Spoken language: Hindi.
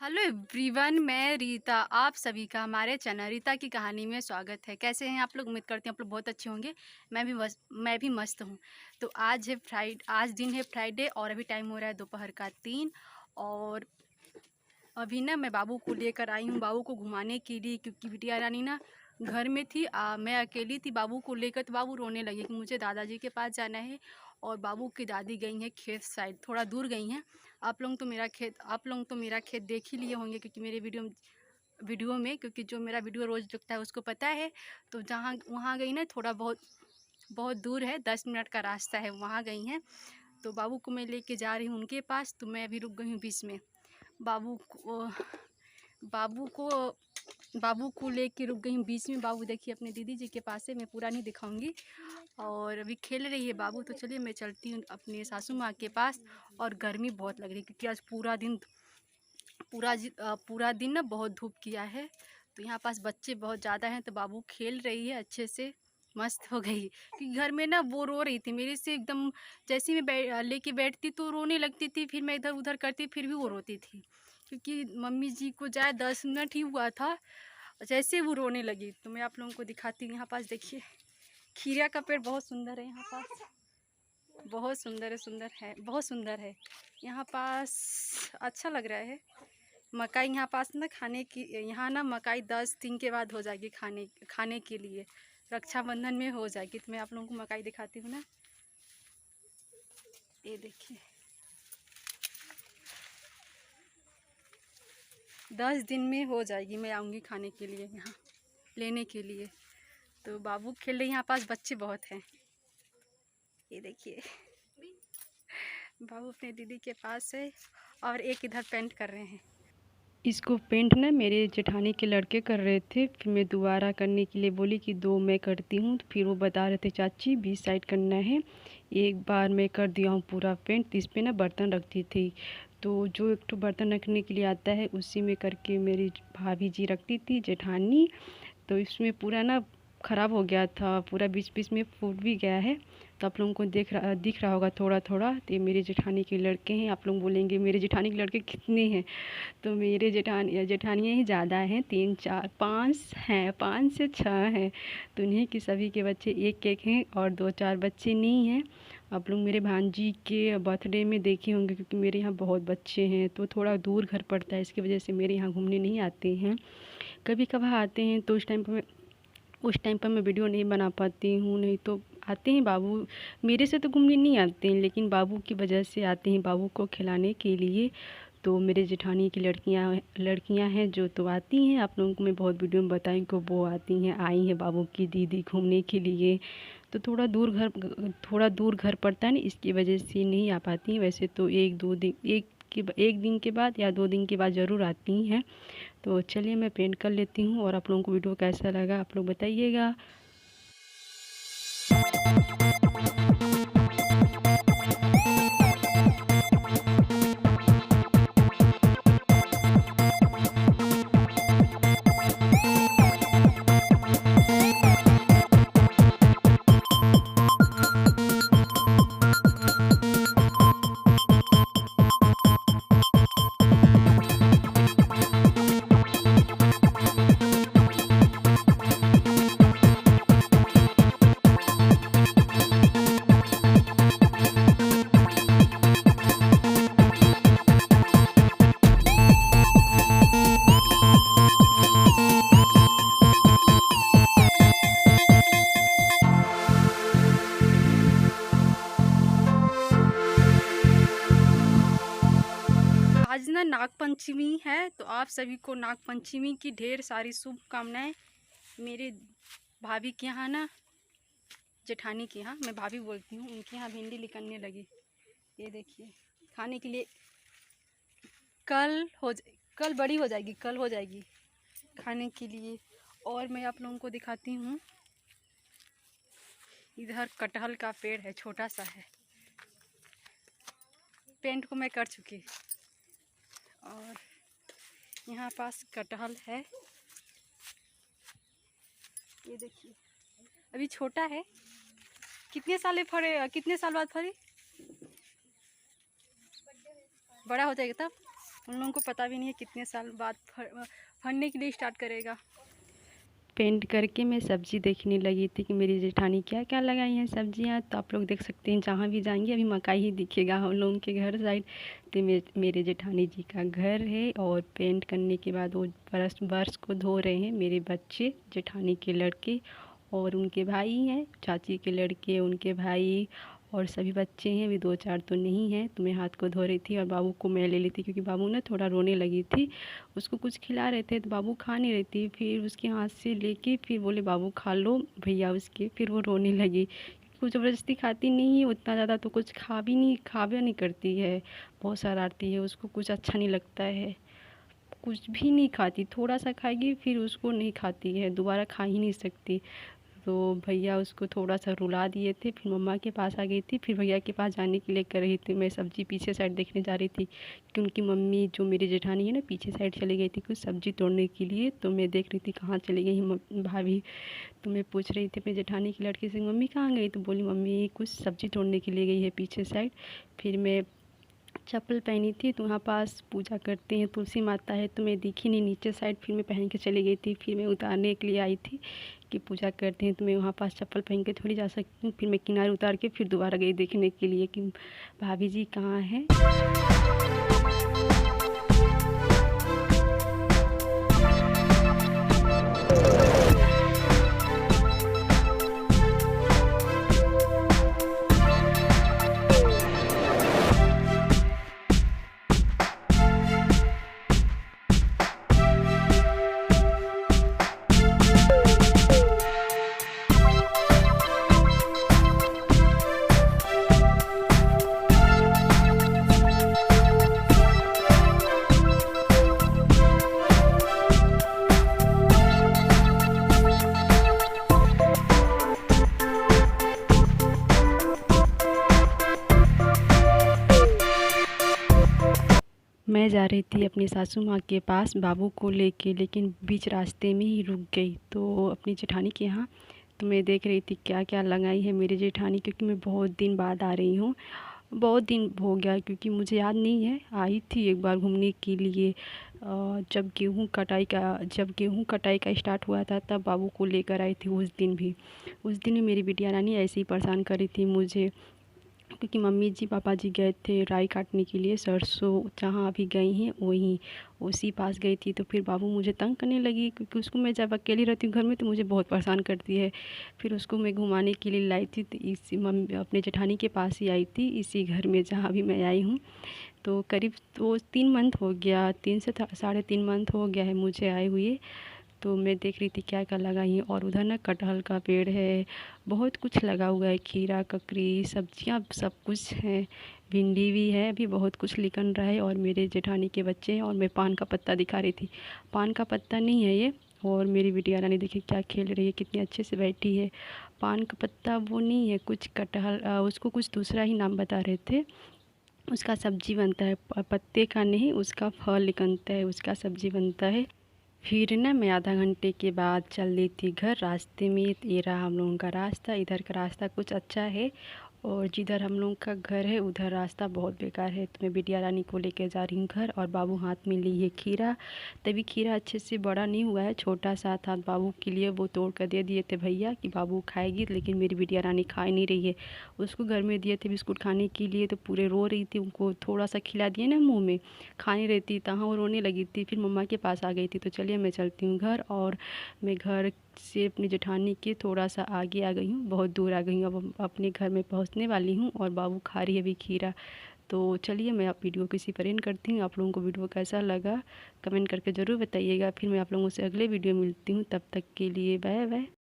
हेलो एवरीवन, मैं रीता। आप सभी का हमारे चैनल रीता की कहानी में स्वागत है। कैसे हैं आप लोग? उम्मीद करती हूँ आप लोग बहुत अच्छे होंगे। मैं भी मस्त हूँ। तो आज दिन है फ्राइडे और अभी टाइम हो रहा है दोपहर का 3। और अभी ना मैं बाबू को लेकर आई हूँ बाबू को घुमाने के लिए, क्योंकि बिटिया रानी ना घर में थी। मैं अकेली थी बाबू को लेकर, तो बाबू रोने लगे कि मुझे दादाजी के पास जाना है। और बाबू की दादी गई हैं खेत साइड, थोड़ा दूर गई हैं। आप लोग तो मेरा खेत देख ही लिए होंगे, क्योंकि मेरे वीडियो में क्योंकि जो मेरा वीडियो रोज़ देखता है उसको पता है। तो जहाँ वहाँ गई ना, थोड़ा बहुत बहुत दूर है, 10 मिनट का रास्ता है, वहाँ गई हैं। तो बाबू को मैं लेके जा रही हूँ उनके पास। तो मैं अभी रुक गई हूँ बीच में। बाबू को बाबू को बाबू को लेके रुक गई हूँ बीच में। बाबू देखिए अपने दीदी जी के पास है, मैं पूरा नहीं दिखाऊंगी। और अभी खेल रही है बाबू। तो चलिए मैं चलती हूँ अपने सासू माँ के पास। और गर्मी बहुत लग रही है, क्योंकि आज पूरा दिन ना बहुत धूप किया है। तो यहाँ पास बच्चे बहुत ज़्यादा हैं, तो बाबू खेल रही है अच्छे से, मस्त हो गई। क्योंकि घर में ना वो रो रही थी मेरे से एकदम। जैसे ही मैं लेके बैठती तो रोने लगती थी, फिर मैं इधर उधर करती फिर भी वो रोती थी। क्योंकि मम्मी जी को जाए 10 मिनट ही हुआ था, जैसे वो रोने लगी। तो मैं आप लोगों को दिखाती हूँ। यहाँ पास देखिए खीरा का पेड़ बहुत सुंदर है। यहाँ पास बहुत सुंदर है, बहुत सुंदर है। यहाँ पास अच्छा लग रहा है। मकाई यहाँ पास ना खाने की, यहाँ ना मकाई 10 दिन के बाद हो जाएगी खाने के लिए। रक्षाबंधन में हो जाएगी। तो मैं आप लोगों को मकाई दिखाती हूँ ना, ये देखिए 10 दिन में हो जाएगी। मैं आऊँगी खाने के लिए, यहाँ लेने के लिए। तो बाबू खेल रहे, यहाँ पास बच्चे बहुत हैं। ये देखिए बाबू अपने दीदी के पास है और एक इधर पेंट कर रहे हैं। इसको पेंट ना मेरे जेठानी के लड़के कर रहे थे, फिर मैं दोबारा करने के लिए बोली कि 2 मैं करती हूँ। तो फिर वो बता रहे थे चाची 20 साइड करना है। एक बार मैं कर दिया हूँ पूरा पेंट। तो इस पे ना बर्तन रखती थी, तो जो एक तो बर्तन रखने के लिए आता है उसी में करके मेरी भाभी जी रखती थी, जेठानी। तो इसमें पूरा ना ख़राब हो गया था, पूरा बीच बीच में फूट भी गया है। तो आप लोगों को दिख रहा होगा थोड़ा थोड़ा। तो ये मेरे जेठानी के लड़के हैं। आप लोग बोलेंगे मेरे जेठानी के लड़के कितने हैं? तो मेरे जेठानियाँ ही ज़्यादा हैं, 3 4 5 हैं, 5 से 6 हैं। तो उन्हीं की सभी के बच्चे एक एक हैं और 2 4 बच्चे नहीं हैं। आप लोग मेरे भांजी के बर्थडे में देखे होंगे, क्योंकि मेरे यहाँ बहुत बच्चे हैं। तो थोड़ा दूर घर पड़ता है, इसकी वजह से मेरे यहाँ घूमने नहीं आते हैं। कभी कभार आते हैं तो उस टाइम पर मैं वीडियो नहीं बना पाती हूँ। नहीं तो आते हैं बाबू, मेरे से तो घूमने नहीं आते हैं, लेकिन बाबू की वजह से आते हैं बाबू को खिलाने के लिए। तो मेरे जेठानी की लड़कियां हैं जो तो आती हैं। आप लोगों को मैं बहुत वीडियो में बताई कि वो आई हैं बाबू की दीदी घूमने के लिए। तो थोड़ा दूर घर पड़ता है ना, इसकी वजह से नहीं आ पाती हैं। वैसे तो एक दिन के बाद या 2 दिन के बाद ज़रूर आती हैं। तो चलिए मैं पेंट कर लेती हूँ और आप लोगों को वीडियो कैसा लगा आप लोग बताइएगा। आज ना नाग पंचमी है, तो आप सभी को नाग पंचमी की ढेर सारी शुभकामनाएं। मेरे भाभी के यहाँ ना, जेठानी के यहाँ, मैं भाभी बोलती हूँ, उनके यहाँ भिंडी निकलने लगी। ये देखिए खाने के लिए कल बड़ी हो जाएगी, कल हो जाएगी खाने के लिए। और मैं आप लोगों को दिखाती हूँ, इधर कटहल का पेड़ है, छोटा सा है। पेंट को मैं कर चुकी। और यहाँ पास कटहल है, ये देखिए अभी छोटा है। कितने साल बाद फरे? बड़ा हो जाएगा तब। उन लोगों को पता भी नहीं है कितने साल बाद फड़ने के लिए स्टार्ट करेगा। पेंट करके मैं सब्ज़ी देखने लगी थी कि मेरी जेठानी क्या क्या लगाई हैं सब्जियां। तो आप लोग देख सकते हैं जहाँ भी जाएंगे अभी मकाई ही दिखेगा हम लोगों के घर साइड। तो मेरे जेठानी जी का घर है और पेंट करने के बाद वो बर्स को धो रहे हैं मेरे बच्चे, जेठानी के लड़के और उनके भाई हैं, चाची के लड़के, उनके भाई और सभी बच्चे हैं। अभी 2-4 तो नहीं हैं। तो मैं हाथ को धो रही थी और बाबू को मैं ले ली थी क्योंकि बाबू ना थोड़ा रोने लगी थी। उसको कुछ खिला रहे थे तो बाबू खा नहीं रही थी। फिर उसके हाथ से लेके फिर बोले बाबू खा लो भैया उसके। फिर वो रोने लगी। कुछ ज़बरदस्ती खाती नहीं है उतना ज़्यादा, तो कुछ खा भी नहीं करती है, बहुत शरारती है, उसको कुछ अच्छा नहीं लगता है, कुछ भी नहीं खाती। थोड़ा सा खाएगी फिर उसको नहीं खाती है, दोबारा खा ही नहीं सकती। तो भैया उसको थोड़ा सा रुला दिए थे। फिर मम्मा के पास आ गई थी। फिर भैया के पास जाने के लिए कर रही थी। मैं सब्ज़ी पीछे साइड देखने जा रही थी कि उनकी मम्मी जो मेरी जेठानी है ना पीछे साइड चली गई थी कुछ सब्ज़ी तोड़ने के लिए। तो मैं देख रही थी कहाँ चली गई भाभी। तो मैं पूछ रही थी अपनी जेठानी की लड़की से मम्मी कहाँ गई। तो बोली मम्मी कुछ सब्ज़ी तोड़ने के लिए गई है पीछे साइड। फिर मैं चप्पल पहनी थी तो वहाँ पास पूजा करते हैं, तुलसी माता है, तो मैं दिखी नहीं नीचे साइड। फिर मैं पहन के चली गई थी। फिर मैं उतारने के लिए आई थी कि पूजा करते हैं तो मैं वहाँ पास चप्पल पहन के थोड़ी जा सकती हूँ। फिर मैं किनारे उतार के फिर दोबारा गई देखने के लिए कि भाभी जी कहाँ हैं। मैं जा रही थी अपनी सासू माँ के पास बाबू को लेके, लेकिन बीच रास्ते में ही रुक गई तो अपनी जेठानी के यहाँ। तो मैं देख रही थी क्या क्या लगाई है मेरी जेठानी, क्योंकि मैं बहुत दिन बाद आ रही हूँ, बहुत दिन हो गया क्योंकि मुझे याद नहीं है। आई थी एक बार घूमने के लिए जब गेहूँ कटाई का स्टार्ट हुआ था तब बाबू को लेकर आई थी। उस दिन भी मेरी बिटिया रानी ऐसे ही परेशान करी थी मुझे, क्योंकि मम्मी जी पापा जी गए थे राई काटने के लिए, सरसों जहाँ अभी गई हैं वहीं उसी पास गई थी। तो फिर बाबू मुझे तंग करने लगी क्योंकि उसको मैं जब अकेली रहती हूँ घर में तो मुझे बहुत परेशान करती है। फिर उसको मैं घुमाने के लिए लाई थी तो इसी मम्मी अपने जेठानी के पास ही आई थी, इसी घर में जहाँ अभी मैं आई हूँ। तो करीब तो 3 मंथ हो गया, 3 से 3.5 मंथ हो गया है मुझे आए हुए। तो मैं देख रही थी क्या क्या लगाई है। और उधर ना कटहल का पेड़ है, बहुत कुछ लगा हुआ है, खीरा ककड़ी सब्जियां सब कुछ है, भिंडी भी है, अभी बहुत कुछ निकल रहा है। और मेरे जेठानी के बच्चे हैं और मैं पान का पत्ता दिखा रही थी, पान का पत्ता नहीं है ये। और मेरी बिटिया रानी देखिए क्या खेल रही है, कितनी अच्छे से बैठी है। पान का पत्ता वो नहीं है, कुछ कटहल उसको कुछ दूसरा ही नाम बता रहे थे। उसका सब्जी बनता है, पत्ते का नहीं, उसका फल निकलता है, उसका सब्जी बनता है। फिर ना मैं आधा घंटे के बाद चल दी थी घर। रास्ते में ये रहा हम लोगों का रास्ता, इधर का रास्ता कुछ अच्छा है और जिधर हम लोगों का घर है उधर रास्ता बहुत बेकार है। तो मैं बिटिया रानी को लेकर जा रही हूँ घर और बाबू हाथ में ली है खीरा। तभी खीरा अच्छे से बड़ा नहीं हुआ है, छोटा सा था बाबू के लिए, वो तोड़ कर दे दिए थे भैया कि बाबू खाएगी, लेकिन मेरी बिटिया रानी खा ही नहीं रही है। उसको घर में दिए थे बिस्कुट खाने के लिए तो पूरे रो रही थी, उनको थोड़ा सा खिला दिए ना मुँह में, खा नहीं रही थी, तहाँ वो रोने लगी थी। फिर मम्मा के पास आ गई थी। तो चलिए मैं चलती हूँ घर और मैं घर से अपनी जेठानी के थोड़ा सा आगे आ गई हूँ, बहुत दूर आ गई हूँ, अब अपने घर में पहुँचने वाली हूँ और बाबू खा रही है अभी खीरा। तो चलिए मैं आप वीडियो को इसी पर एंड करती हूँ। आप लोगों को वीडियो कैसा लगा कमेंट करके ज़रूर बताइएगा। फिर मैं आप लोगों से अगले वीडियो मिलती हूँ, तब तक के लिए बाय बाय।